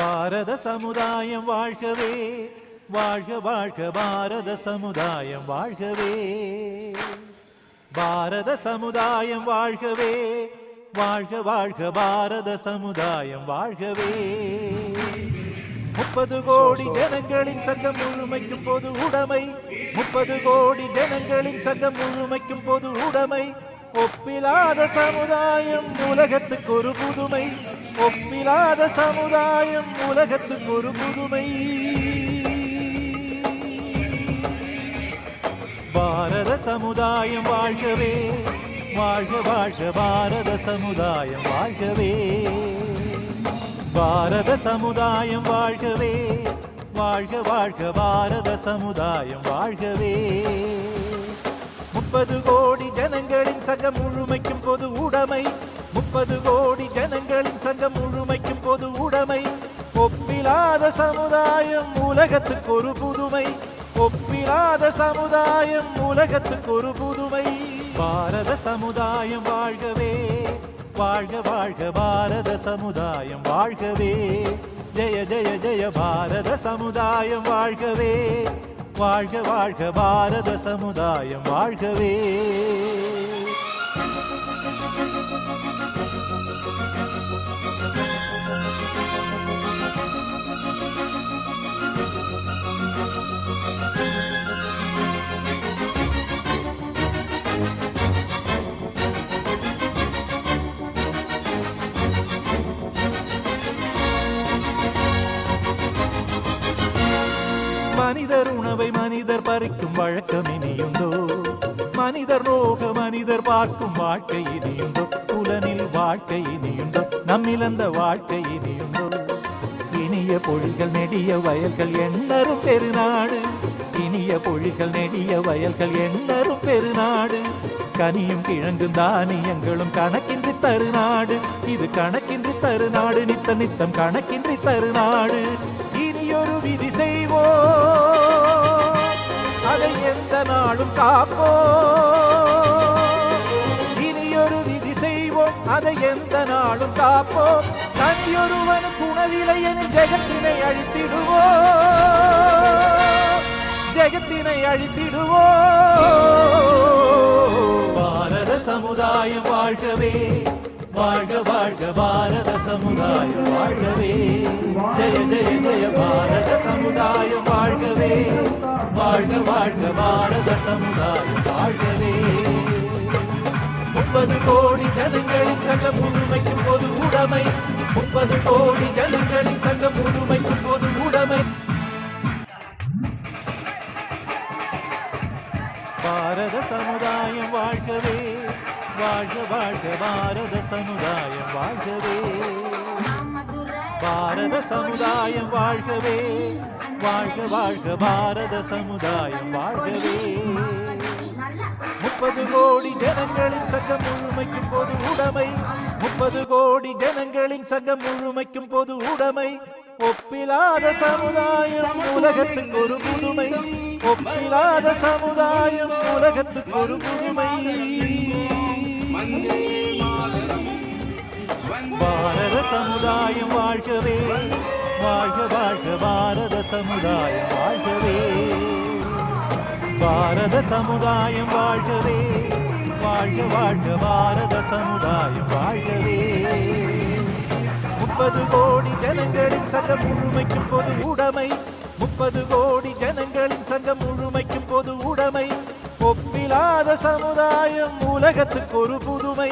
பாரத சமுதாயம் வாழ்கவே, வாழ்க வாழ்க பாரத சமுதாயம் வாழ்கவே. பாரத சமுதாயம் வாழ்கவே, வாழ்க வாழ்க பாரத சமுதாயம் வாழ்கவே. 30 கோடி ஜனங்களின் சங்கம் முழுமைக்கும் பொது உடைமை, 30 கோடி ஜனங்களின் சங்கம் முழுமைக்கும் பொது உடைமை. ஒப்பிலாத சமுதாயம் உலகத்துக்கு ஒரு புதுமை, ஒப்பிலாத சமுதாயம் உலகத்துக்கு ஒரு புதுமை. பாரத சமுதாயம் வாழ்கவே, வாழ்க வாழ்க பாரத சமுதாயம் வாழ்கவே. பாரத சமுதாயம் வாழ்கவே, வாழ்க வாழ்க பாரத சமுதாயம் வாழ்கவே. 30 கோடி ஜனங்களின் சங்கம் முழுமைக்கும் பொது உடைமை, 30 கோடி ஜனங்களின் சங்கம் முழுமைக்கும் பொது உடைமை. ஒப்பிலாத சமுதாயம் உலகத்துக்கு ஒரு புதுமை, ஒப்பிலாத சமுதாயம் உலகத்துக்கு ஒரு புதுமை. பாரத சமுதாயம் வாழ்கவே, வாழ்க வாழ்க பாரத சமுதாயம் வாழ்கவே. ஜெய ஜெய ஜெய பாரத சமுதாயம் வாழ்கவே, வாழ்க வாழ்க பாரத சமுதாயம் வாழ்கவே. மனிதர் உணவை மனிதர் பறிக்கும் வழக்கம் இனியுண்டோ? மனிதர் நோக மனிதர் பார்க்கும் வாழ்க்கை இனியுண்டோ? புலனில் வாழ்க்கை இனியுண்டோ? நம்மிழந்த வாழ்க்கை இனியுண்டோ? இனிய பொழிகள் நெடிய வயல்கள் எண்ணரும் பெருநாடு, இனிய பொழிகள் நெடிய வயல்கள் எண்ணரும் பெருநாடு. கனியும் கிழங்கும் தானியங்களும் கணக்கின்றி தருநாடு, இது கணக்கின்றி தருநாடு, நித்த நித்தம் கணக்கின்றி தருநாடு. இனியொரு விதி செய்வோம், அதை எந்த நாளும் காப்போம். இனியொரு விதி செய்வோம், அதை எந்த நாளும் காப்போம். தனியொருவன் குணவிலை எனும் ஜெகத்தினை அழித்திடுவோம், ஜெகத்தினை அழித்திடுவோம். பாரத சமுதாயம் வாழ்கவே, வாழ்க வாழ்க பாரத சமுதாயம் வாழ்கவே. ஜெய ஜெய ஜெய பாரத சமுதாயம் வாழ்கவே, வாழ்க வாழ்க பாரத சமுதாயம் வாழ்கவே. 30 கோடி ஜனங்களின் சங்கம் முழுமைக்கும் பொது உடைமை, 30 கோடி ஜனங்களின் சங்கம் முழுமைக்கும் பொது உடைமை. பாரத சமுதாயம் வாழ்கவே, வாழ்க வாழ்க பாரத சமுதாயம் வாழ்கவே. பாரத சமுதாயம் வாழ்கவே, வாழ்க வாழ்க பாரத சமுதாயம் வாழ்கவே. 30 கோடி ஜனங்களின் சங்கம் முழுமைக்கும் பொது உடைமை, 30 கோடி ஜனங்களின் சங்கம் முழுமைக்கும் பொது உடைமை. ஒப்பிலாத சமுதாயம் உலகத்துக்கு ஒரு புதுமை, ஒப்பிலாத சமுதாயம் உலகத்துக்கு ஒரு புதுமை. பாரத சமுதாயம் வாழ்கவே, வாழ்க வாழ்க பாரத சமுதாயம் வாழ்கவே. பாரத சமுதாயம் வாழ்கவே, வாழ்க வாழ்க பாரத சமுதாயம் வாழ்கவே. 30 கோடி ஜனங்களின் சங்கம் முழுமைக்கும் பொது உடைமை, 30 கோடி ஜனங்களின் சங்கம் முழுமைக்கும் பொது உடைமை. ஒப்பிலாத சமுதாயம் உலகத்துக்கு ஒரு புதுமை.